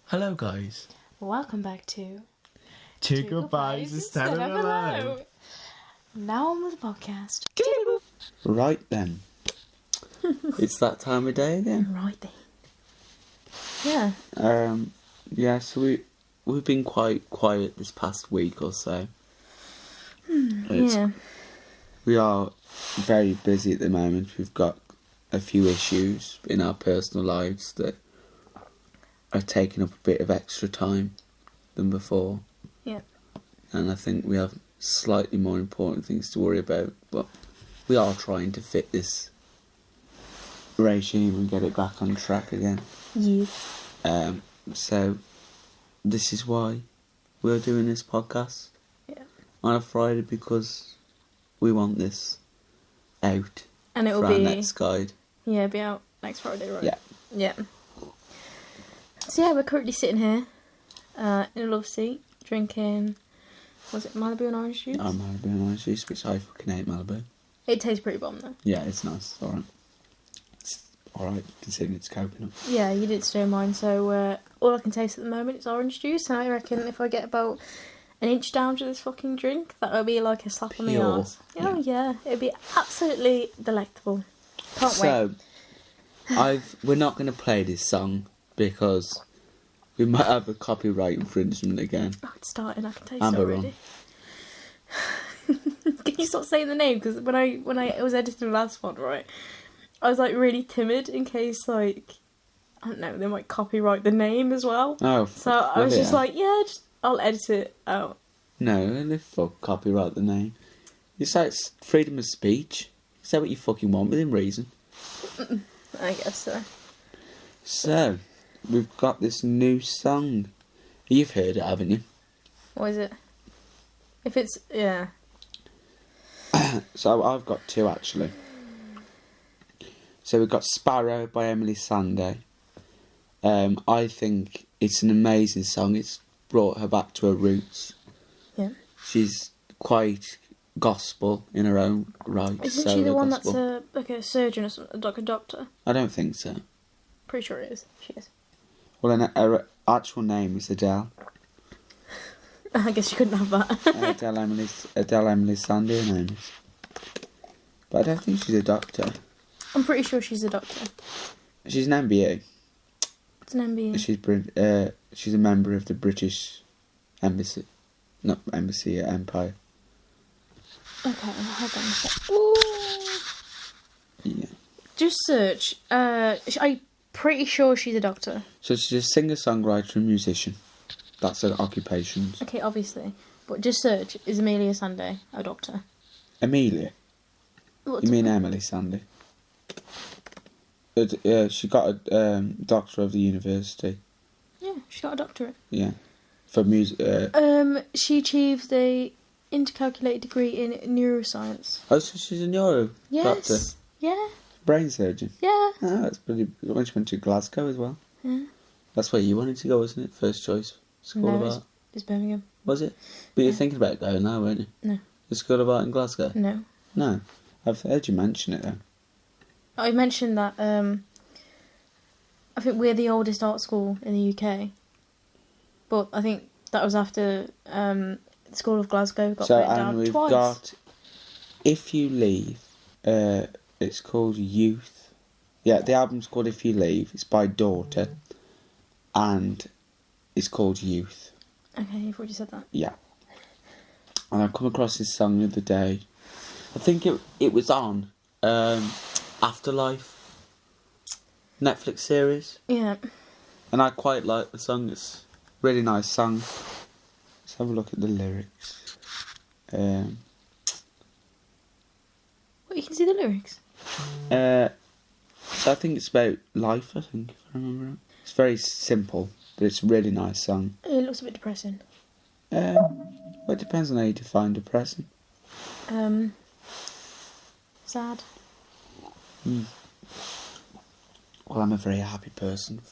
Hello guys. Welcome back to GoodBis Instead Of Hello. Now on with the podcast. Right then. It's that time of day again. Right then. Yeah. So we've been quite quiet this past week or so. Yeah. We are very busy at the moment. We've got a few issues in our personal lives that are taking up a bit of extra time than before. Yeah. And I think we have slightly more important things to worry about, but we are trying to fit this regime and get it back on track again. Yeah. So this is why we're doing this podcast on a Friday, because we want this out And it'll for be our next guide. Yeah, it'll be out next Friday, right? Yeah. Yeah. So yeah, we're currently sitting here in a love seat, drinking, was it Malibu and orange juice? Malibu and orange juice, which I fucking hate Malibu. It tastes pretty bomb though. Yeah, it's nice. Alright. It's alright considering it's coconut. Yeah, you did stir mine, so all I can taste at the moment is orange juice, and I reckon if I get about an inch down to this fucking drink, that'll be like a slap on the Pure. arse. Oh yeah, it'll be absolutely delectable. Can't wait. So, we're not going to play this song because we might have a copyright infringement again. Oh, it's starting. I can taste Amber it already. Can you stop saying the name? Because when I was editing the last one, right, I was like really timid in case I don't know, they might copyright the name as well. Oh, so I was just like, I'll edit it out. No, and if fuck copyright the name. It's like freedom of speech. Say what you fucking want within reason. I guess so. So, we've got this new song. You've heard it, haven't you? What is it? If it's So I've got two actually. So we've got Sparrow by Emily Sandé. I think it's an amazing song. It's brought her back to her roots. Yeah. She's quite gospel in her own right. Isn't she the one that's like a surgeon or something, like a doctor? I don't think so. Pretty sure it is. She is. Well, her actual name is Adele. I guess you couldn't have that. Adele Emily Sandé, her name is. But I don't think she's a doctor. I'm pretty sure she's a doctor. She's an MBE. It's an MBE. She's a member of the British Embassy. Not Embassy, Empire. Okay, hold on a sec. Ooh. Yeah. Just search. I'm pretty sure she's a doctor. So she's a singer, songwriter, and musician. That's her occupations. Okay, obviously. But just search, is Amelia Sandé a doctor? Amelia? You mean Emily Sandé? She got a doctor of the university. Yeah, she got a doctorate. Yeah. For music. She achieved a intercalculated degree in neuroscience. Oh, so she's a neuro doctor? Yeah. Brain surgeon? Yeah. Oh, that's pretty. When she went to Glasgow as well. Yeah. That's where you wanted to go, wasn't it? First choice school of art. It's Birmingham. Was it? But you're thinking about going now, weren't you? No. The School of Art in Glasgow? No. No. I've heard you mention it though. I mentioned that I think we're the oldest art school in the UK. But I think that was after the School of Glasgow got burnt down we've twice. Got If You Leave, it's called Youth. Yeah, the album's called If You Leave. It's by Daughter. And it's called Youth. Okay, you've already said that. Yeah. And I come across this song the other day. I think it was on Afterlife Netflix series. Yeah. And I quite like the song. It's a really nice song. Let's have a look at the lyrics. What, you can see the lyrics? So I think it's about life, I think, if I remember right. It's very simple, but it's a really nice song. It looks a bit depressing. Well, it depends on how you define depressing. Sad. Well, I'm a very happy person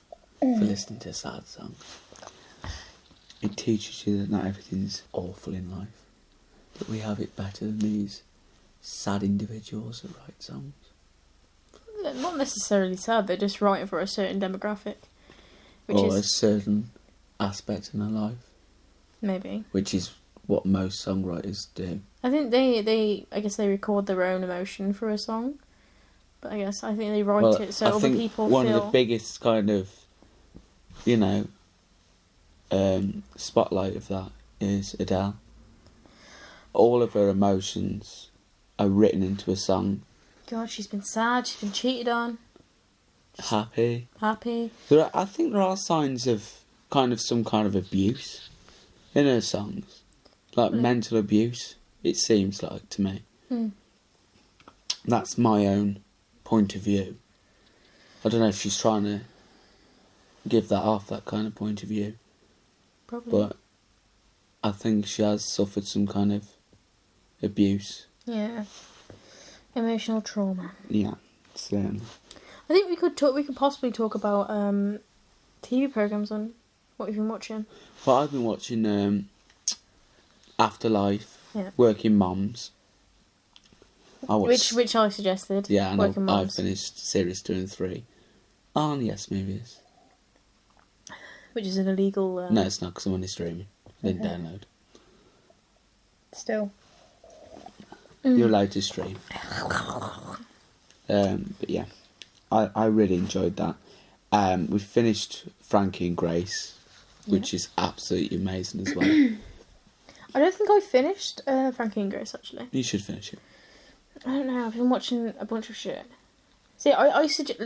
for listening to sad songs. It teaches you that not everything's awful in life, that we have it better than these sad individuals that write songs. Not necessarily sad, they're just writing for a certain demographic. Or a certain aspect in her life, Maybe. which is what most songwriters do. I think they I guess they record their own emotion for a song. But I think they write it so I other think people one feel... of the biggest kind of, spotlight of that is Adele. All of her emotions are written into a song. God, she's been sad, she's been cheated on. Happy. Happy. I think there are signs of some kind of abuse in her songs. Like mental abuse, it seems like to me. That's my own point of view. I don't know if she's trying to give that off, that kind of point of view. Probably. But I think she has suffered some kind of abuse. Yeah. Emotional trauma. Yeah, certainly. I think we could possibly talk about TV programmes on what we've been watching. Well, I've been watching Afterlife, Yeah. Working Moms. Which I suggested. Yeah, and Working I Mums. finished series 2 and 3 on Yes Movies. Which is an illegal... No, it's not, because I'm only streaming. I didn't download. Still. You're allowed to stream. But yeah, I really enjoyed that. We finished Frankie and Grace, which is absolutely amazing as well. I don't think I finished Frankie and Grace, actually. You should finish it. I don't know, I've been watching a bunch of shit. See, I suggest...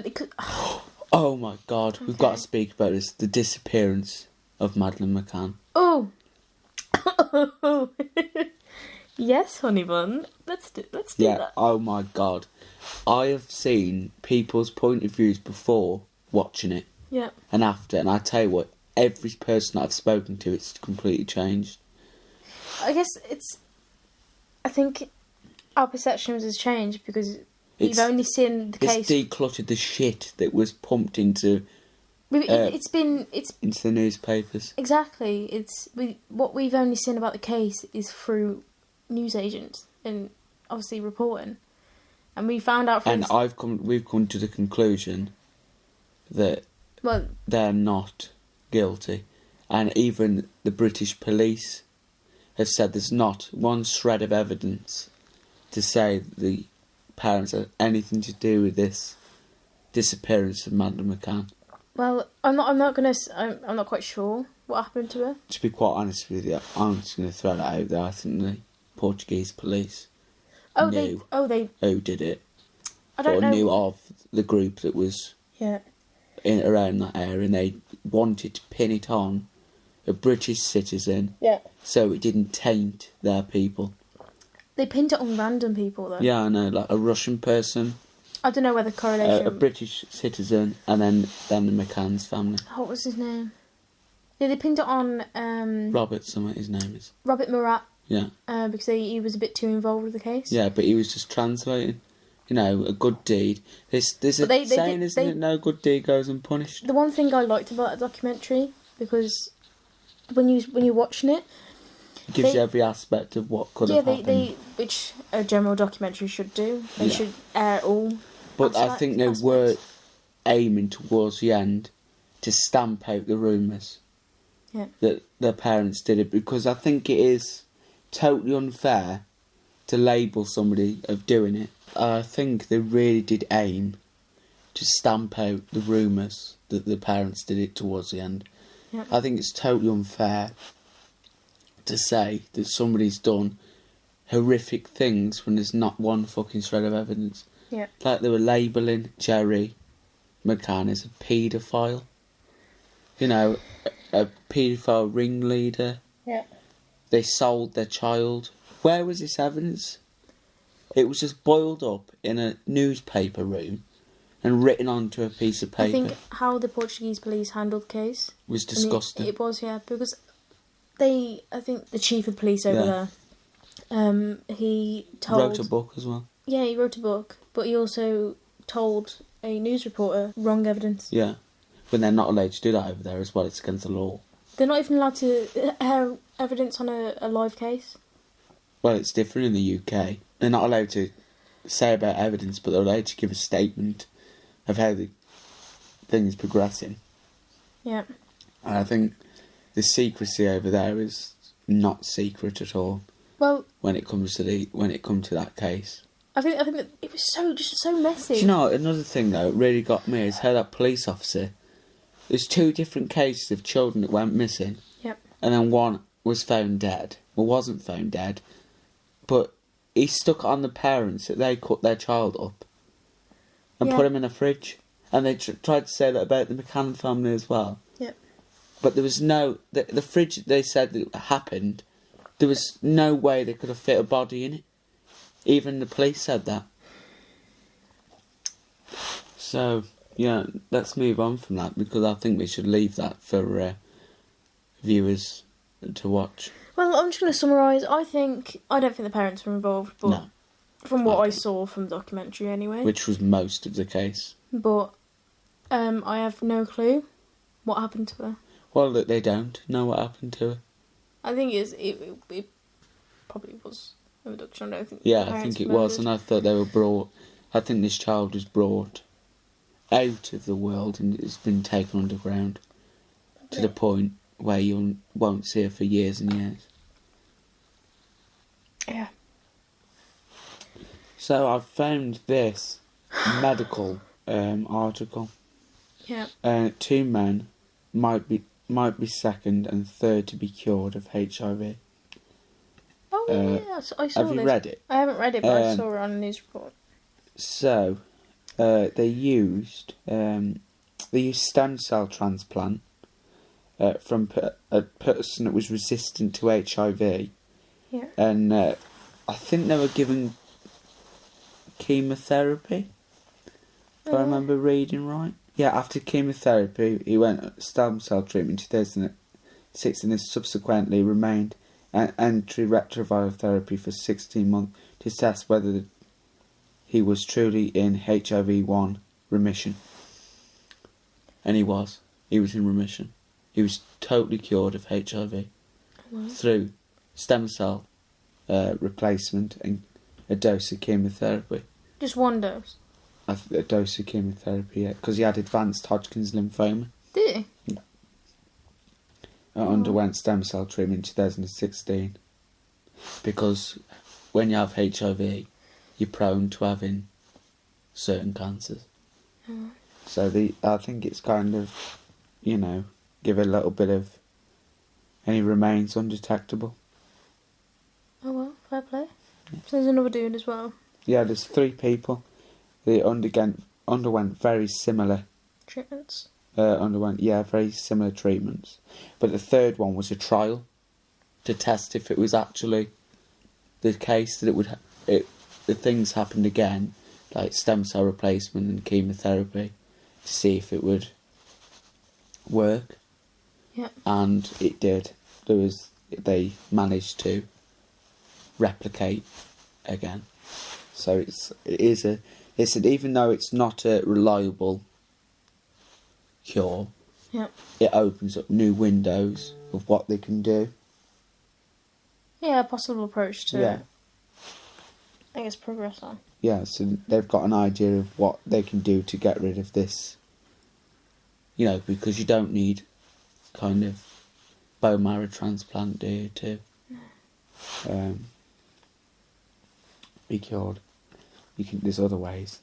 Oh my god, we've got to speak about this. The disappearance of Madeleine McCann. Oh! Yes, honey bun. Let's do that. Oh my god. I have seen people's point of views before watching it. Yeah. And after, and I tell you what, every person I've spoken to, it's completely changed. I guess I think our perceptions has changed because we've only seen the case. It's decluttered the shit that was pumped into into the newspapers. Exactly. What we've only seen about the case is through newsagents and obviously reporting, and we found out. We've come to the conclusion that they're not guilty, and even the British police have said there's not one shred of evidence to say that the parents had anything to do with this disappearance of Madeleine McCann. Well, I'm not quite sure what happened to her. To be quite honest with you, I'm just going to throw that out there. I think the Portuguese police knew who did it. I don't know. Knew of the group that was around that area, and they wanted to pin it on a British citizen so it didn't taint their people. They pinned it on random people, though. Yeah, I know, like a Russian person. I don't know whether correlation... a British citizen, and then the McCann's family. What was his name? Yeah, they pinned it on... Robert, something his name is. Robert Murat. Yeah. Because he was a bit too involved with the case. Yeah, but he was just translating. A good deed. There's a saying, isn't it? No good deed goes unpunished. The one thing I liked about the documentary, because when you're watching it... It gives you every aspect of what could have happened. Which a general documentary should do. They should air all. But I think they were aiming towards the end to stamp out the rumours that their parents did it, because I think it is totally unfair to label somebody of doing it. I think they really did aim to stamp out the rumours that the parents did it towards the end. Yep. I think it's totally unfair to say that somebody's done horrific things when there's not one fucking shred of evidence. Yeah. Like they were labelling Jerry McCann as a paedophile. A paedophile ringleader. Yeah. They sold their child. Where was this evidence? It was just boiled up in a newspaper room and written onto a piece of paper. I think how the Portuguese police handled the case was disgusting. It was, because I think the chief of police over there, he wrote a book as well. Yeah, he wrote a book, but he also told a news reporter wrong evidence. Yeah, when they're not allowed to do that over there as well, it's against the law. They're not even allowed to air evidence on a live case. Well, it's different in the UK. They're not allowed to say about evidence, but they're allowed to give a statement of how the thing's progressing. Yeah. And I think the secrecy over there is not secret at all. Well, when it comes to that case, I think that it was so messy. Do you know another thing though? It really got me is how that police officer. There's 2 different cases of children that went missing. Yep. And then one was found dead. Well, wasn't found dead, but he stuck on the parents that they cut their child up and put him in a fridge. And they tried to say that about the McCann family as well. Yep. But there was no... The fridge they said that happened, there was no way they could have fit a body in it. Even the police said that. So, yeah, let's move on from that, because I think we should leave that for viewers to watch. Well, I'm just going to summarise. I don't think the parents were involved, but No. From what I saw from the documentary anyway. Which was most of the case. But I have no clue what happened to her. Well, that they don't know what happened to her. I think it probably was an abduction. I don't think. Yeah, I think it was, and I thought they were brought... I think this child was brought out of the world and it's been taken underground to the point where you won't see her for years and years. Yeah. So I've found this medical article. Yeah. 2 men might be second and third to be cured of HIV. Oh yeah, I saw Have you this. read it? I haven't read it, but I saw it on a news report. So they used stem cell transplant from a person that was resistant to HIV. Yeah. And I think they were given chemotherapy, if I remember reading right. Yeah, after chemotherapy, he went stem cell treatment in 2006 and has subsequently remained antiretroviral therapy for 16 months to test whether he was truly in HIV-1 remission. And he was. He was in remission. He was totally cured of HIV through stem cell replacement and a dose of chemotherapy. Just one dose? A dose of chemotherapy, yeah, because he had advanced Hodgkin's lymphoma. Did he? Yeah. Underwent stem cell treatment in 2016. Because when you have HIV, you're prone to having certain cancers. Mm. So I think it's kind of, give a little bit of... And he remains undetectable. Oh well, fair play. Yeah. So there's another dude as well. Yeah, there's 3 people. They underwent very similar... treatments? Very similar treatments. But the third one was a trial to test if it was actually the case that the things happened again, like stem cell replacement and chemotherapy, to see if it would work. Yeah. And it did. They managed to replicate again. So even though it's not a reliable cure, it opens up new windows of what they can do. Yeah, a possible approach to I guess progress on. Yeah, so they've got an idea of what they can do to get rid of this. Because you don't need kind of bone marrow transplant, do you, to be cured. There's other ways.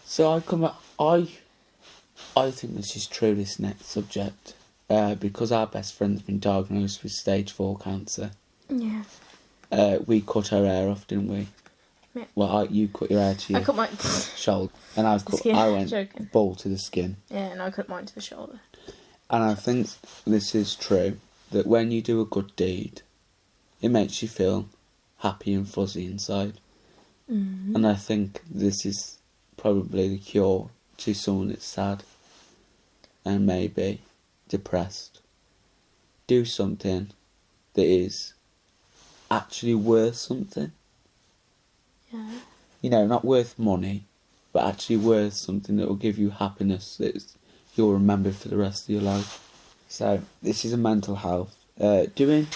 So I think this is true, this next subject, because our best friend's been diagnosed with stage 4 cancer. Yeah. We cut her hair off, didn't we? Yeah. Well, you cut your hair to your I cut my shoulder, and I went joking. ball to the skin. Yeah, and I cut mine to the shoulder. And I think this is true, that when you do a good deed, it makes you feel happy and fuzzy inside. Mm-hmm. And I think this is probably the cure to someone that's sad and maybe depressed. Do something that is actually worth something. Yeah. Not worth money, but actually worth something that will give you happiness that you'll remember for the rest of your life. So, this is a mental health. Doing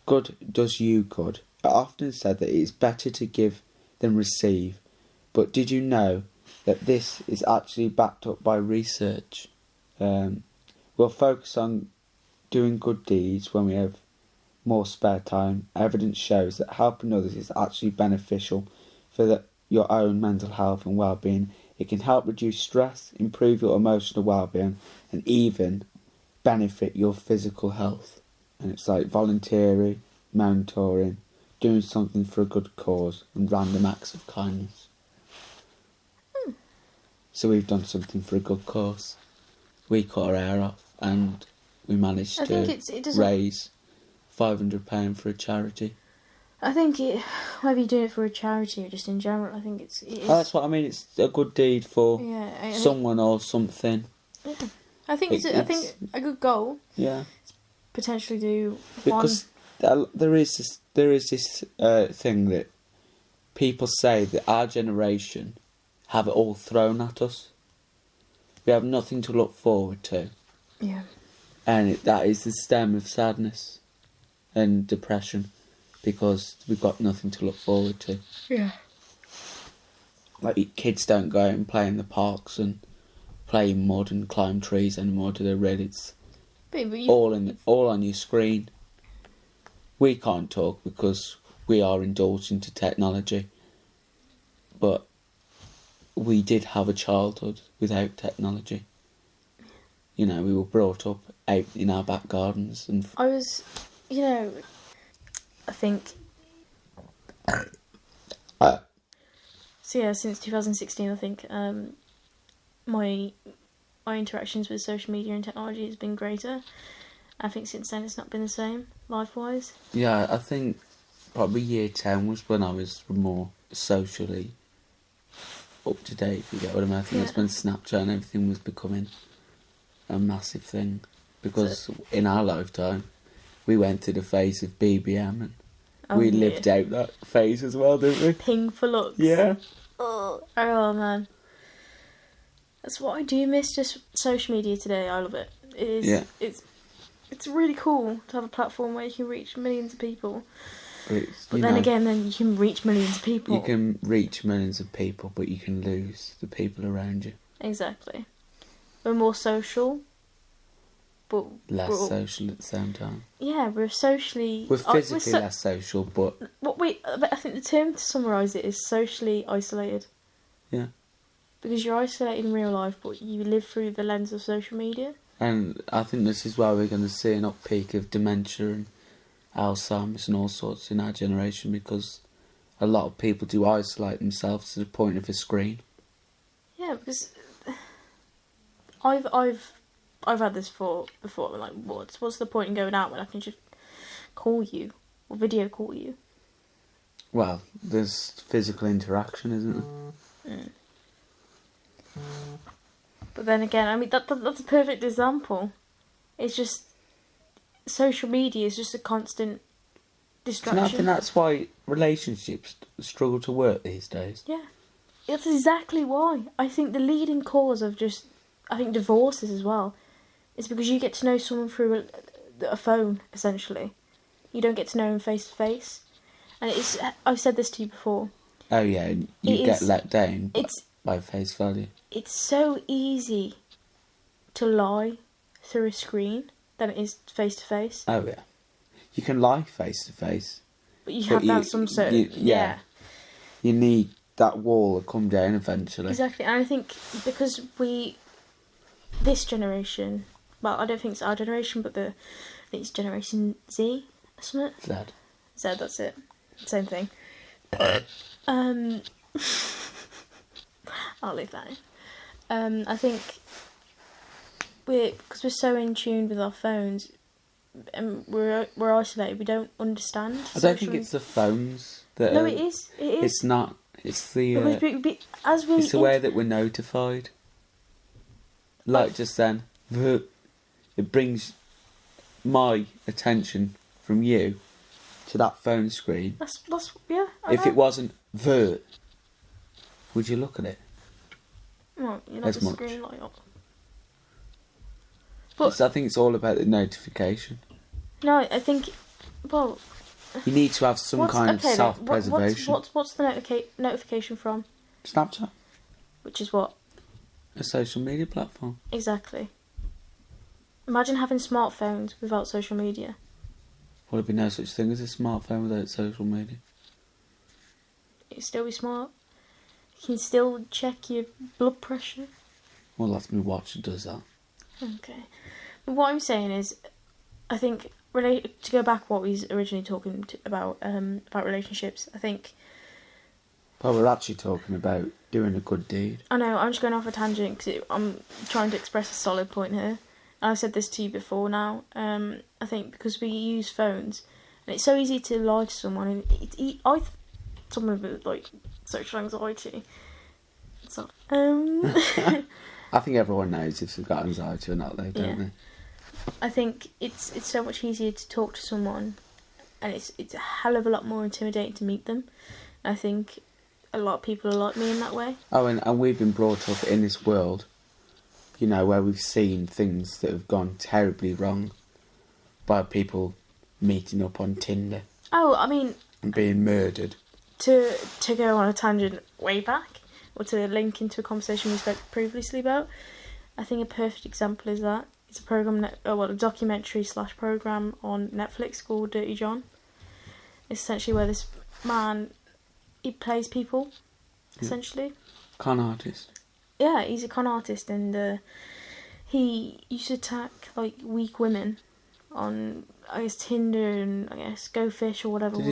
good does you good. I often said that it is better to give than receive, but did you know that this is actually backed up by research? We'll focus on doing good deeds when we have more spare time. Evidence shows that helping others is actually beneficial for your own mental health and well-being. It can help reduce stress, improve your emotional well-being, and even benefit your physical health. And it's like volunteering, mentoring, doing something for a good cause, and random acts of kindness. So we've done something for a good cause. We cut our hair off and we managed to raise £500 for a charity. I think whether you're doing it for a charity or just in general, I think it is. Oh, that's what I mean. It's a good deed for someone or something. Yeah. I think it's a good goal. Yeah. Potentially do because there is this thing that people say that our generation have it all thrown at us. We have nothing to look forward to. Yeah. And that is the stem of sadness and depression, because we've got nothing to look forward to. Yeah. Like, kids don't go out and play in the parks and play in mud and climb trees anymore, do they really? It's all on your screen. We can't talk because we are indulged into technology. But we did have a childhood without technology. You know, we were brought up out in our back gardens and... I was, I think... So yeah, since 2016, I think my interactions with social media and technology has been greater. I think since then it's not been the same, life-wise. Yeah, I think probably year 10 was when I was more socially up to date, if you get what I mean. I think that's when Snapchat and everything was becoming a massive thing. Because in our lifetime, we went through the phase of BBM and we lived out that phase as well, didn't we? Ping for looks. Yeah. Oh man. That's what I do miss, just social media today. I love it. It is. Yeah. It's really cool to have a platform where you can reach millions of people. But then you can reach millions of people. You can reach millions of people, but you can lose the people around you. Exactly. We're more social, but less social at the same time. Yeah, we're socially... We're physically less social, but... I think the term to summarise it is socially isolated. Yeah. Because you're isolated in real life, but you live through the lens of social media. And I think this is why we're going to see an uppeak of dementia and Alzheimer's and all sorts in our generation, because a lot of people do isolate themselves to the point of a screen. Yeah, because I've had this thought before. I'm like, what's the point in going out when I can just call you or video call you? Well, there's physical interaction, isn't there? Mm. But then again, I mean that's a perfect example. It's just social media is just a constant distraction. And I think that's why relationships struggle to work these days. Yeah, that's exactly why. I think the leading cause of divorces as well is because you get to know someone through a phone, essentially. You don't get to know them face to face, and I've said this to you before. Oh yeah, you get let down by face value. It's so easy to lie through a screen than it is face to face. Oh yeah, you can lie face to face, but you have to have some sort of You need that wall to come down eventually. Exactly, and I think because this generation, well, I don't think it's our generation, but I think it's Generation Z, isn't it? Z, that's it. Same thing. I'll leave that in. I think because we're so in tune with our phones, and we're isolated. We don't understand. I don't think it's the phones that. No, it is. It is. It's not. It's the. It's the way that we're notified. Like just then, it brings my attention from you to that phone screen. That's yeah. If it wasn't would you look at it? Well, you're not the screen light up. But I think it's all about the notification. No, I think, well... You need to have some kind of self-preservation. What's the notification from? Snapchat. Which is what? A social media platform. Exactly. Imagine having smartphones without social media. Would there be no such thing as a smartphone without social media? It'd still be smart. You can still check your blood pressure. Well, that's my watch that does that. Okay. But what I'm saying is, I think, to go back what we was originally talking about relationships, I think... Well, we're actually talking about doing a good deed. I know, I'm just going off a tangent because I'm trying to express a solid point here. And I've said this to you before now. I think because we use phones, and it's so easy to lie to someone, and someone with, like, social anxiety. So, I think everyone knows if they've got anxiety or not, though, don't they? I think it's so much easier to talk to someone, and it's a hell of a lot more intimidating to meet them. I think a lot of people are like me in that way. Oh, and we've been brought up in this world, you know, where we've seen things that have gone terribly wrong by people meeting up on Tinder. Oh, I mean... And being murdered. To go on a tangent way back, or to link into a conversation we spoke previously about, I think a perfect example is that. It's a documentary / program on Netflix called Dirty John. It's essentially where this man, he plays people, essentially. Con artist. Yeah, he's a con artist, and he used to attack, like, weak women on, I guess, Tinder and, I guess, Go Fish or whatever. Did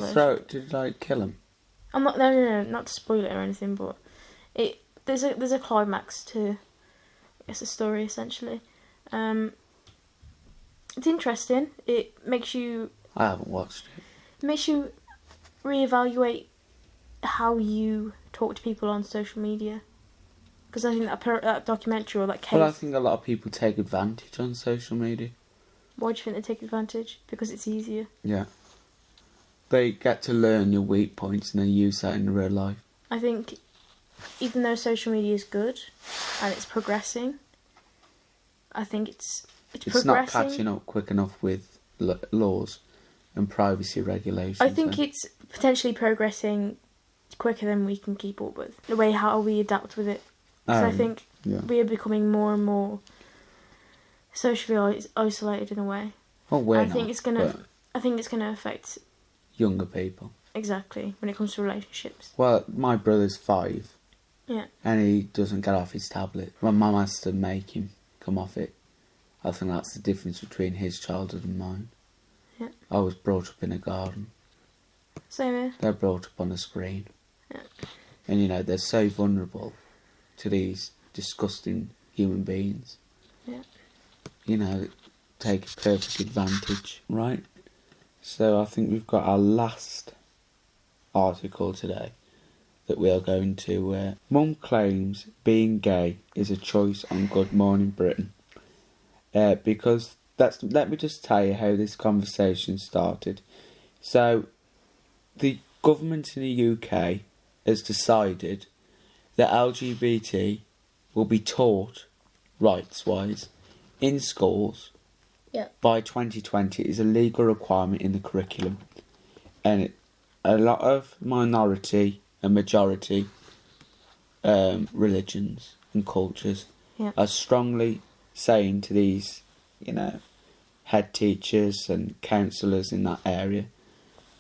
he like, kill him? I'm not, no, not to spoil it or anything, but there's a climax to, I guess, the story, essentially. It's interesting. It makes you... I haven't watched it. It makes you reevaluate how you talk to people on social media. Because I think that documentary or that case... Well, I think a lot of people take advantage on social media. Why do you think they take advantage? Because it's easier. Yeah. They get to learn your weak points and then use that in real life. I think even though social media is good and it's progressing, I think it's not catching up quick enough with laws and privacy regulations. I think it's potentially progressing quicker than we can keep up with. The way how we adapt with it. Because I think we are becoming more and more socially isolated in a way. Well, I think it's gonna affect younger people. Exactly, when it comes to relationships. Well, my brother's 5. Yeah. And he doesn't get off his tablet. My mum has to make him come off it. I think that's the difference between his childhood and mine. Yeah. I was brought up in a garden. Same here. They're brought up on a screen. Yeah. And, you know, they're so vulnerable to these disgusting human beings. Yeah. You know, take perfect advantage, right? So I think we've got our last article today that we are going to... Mum claims being gay is a choice on Good Morning Britain. Because let me just tell you how this conversation started. So, the government in the UK has decided that LGBT will be taught, rights-wise, in schools by 2020. Is a legal requirement in the curriculum. And a lot of minority and majority religions and cultures are strongly saying to these, you know, head teachers and counsellors in that area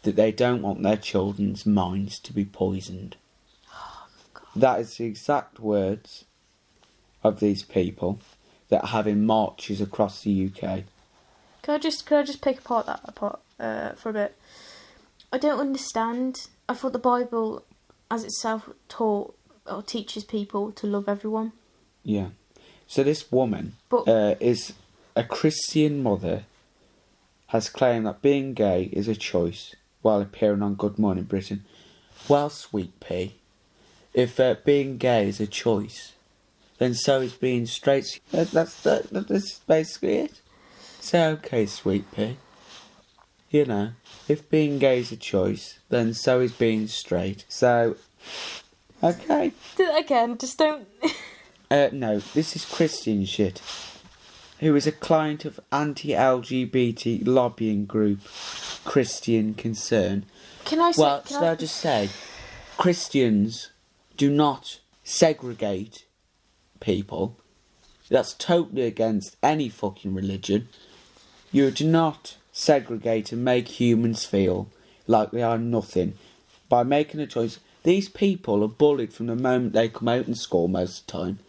that they don't want their children's minds to be poisoned. Oh, God. That is the exact words of these people that are having marches across the UK. Could I just pick apart that for a bit? I don't understand. I thought the Bible, as itself, taught or teaches people to love everyone. Yeah. So this woman is a Christian mother, has claimed that being gay is a choice while appearing on Good Morning Britain. Well, sweet pea, if being gay is a choice, then so is being straight. That's basically it. So, okay, sweet pea. You know, if being gay is a choice, then so is being straight. So, okay. Again, just don't... No, this is Christian shit. Who is a client of anti-LGBT lobbying group Christian Concern. I just say, Christians do not segregate people That's totally against any fucking religion. You do not segregate and make humans feel like they are nothing by making a choice. These people are bullied from the moment they come out in school most of the time.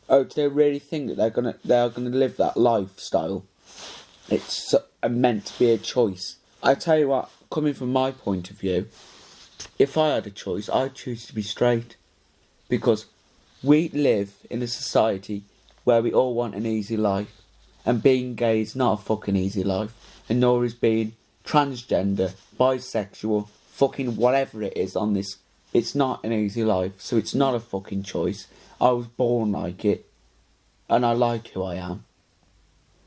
Oh, do they really think that they are gonna live that lifestyle? It's meant to be a choice. I tell you what, coming from my point of view, if I had a choice, I'd choose to be straight. Because we live in a society where we all want an easy life. And being gay is not a fucking easy life. And nor is being transgender, bisexual, fucking whatever it is on this. It's not an easy life. So it's not a fucking choice. I was born like it. And I like who I am.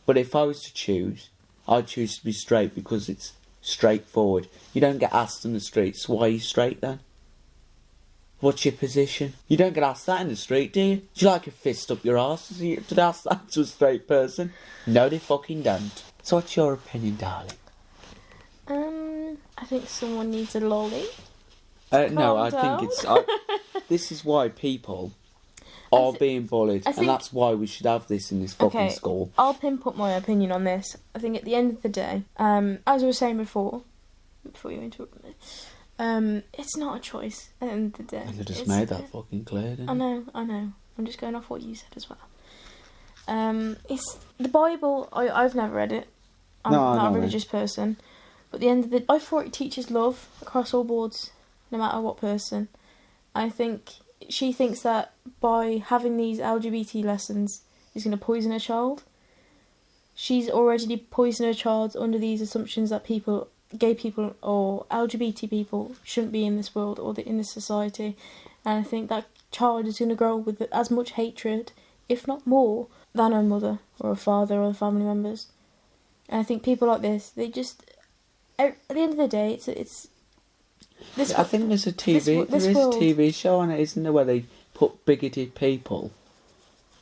But if I was to choose, I'd choose to be straight because it's straightforward. You don't get asked in the streets, why are you straight then? What's your position? You don't get asked that in the street, do you? Do you like a fist up your arse? Do they ask that to a straight person? No, they fucking don't. So what's your opinion, darling? I think someone needs a lolly. No, I think it's... this is why people are being bullied. And that's why we should have this in this fucking school. I'll pinpoint my opinion on this. I think at the end of the day, as I was saying before you interrupted me, it's not a choice at the end of the day. And they just made that fucking clear, didn't they? I know. I'm just going off what you said as well. It's the Bible. I've never read it. I'm not a religious person. But at the end of the... I thought it teaches love across all boards, no matter what person. I think she thinks that by having these LGBT lessons is going to poison a child. She's already poisoned a child under these assumptions that gay people or LGBT people shouldn't be in this world or in this society. And I think that child is going to grow with as much hatred, if not more, than her mother or her father or the family members. And I think people like this, they just... At the end of the day, it's I think there's a TV show on it, isn't there, where they put bigoted people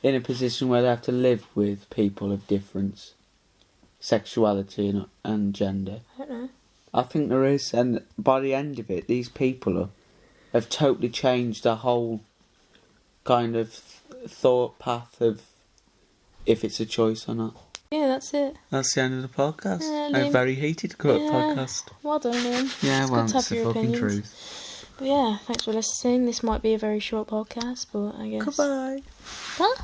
in a position where they have to live with people of different sexuality and gender. I don't know. I think there is, and by the end of it, these people have totally changed the whole kind of thought path of if it's a choice or not. Yeah, that's it. That's the end of the podcast. A very heated podcast. Well done, Liam. Yeah, well, it's the fucking opinions. truth. But yeah, thanks for listening. This might be a very short podcast, but I guess... Goodbye. Bye.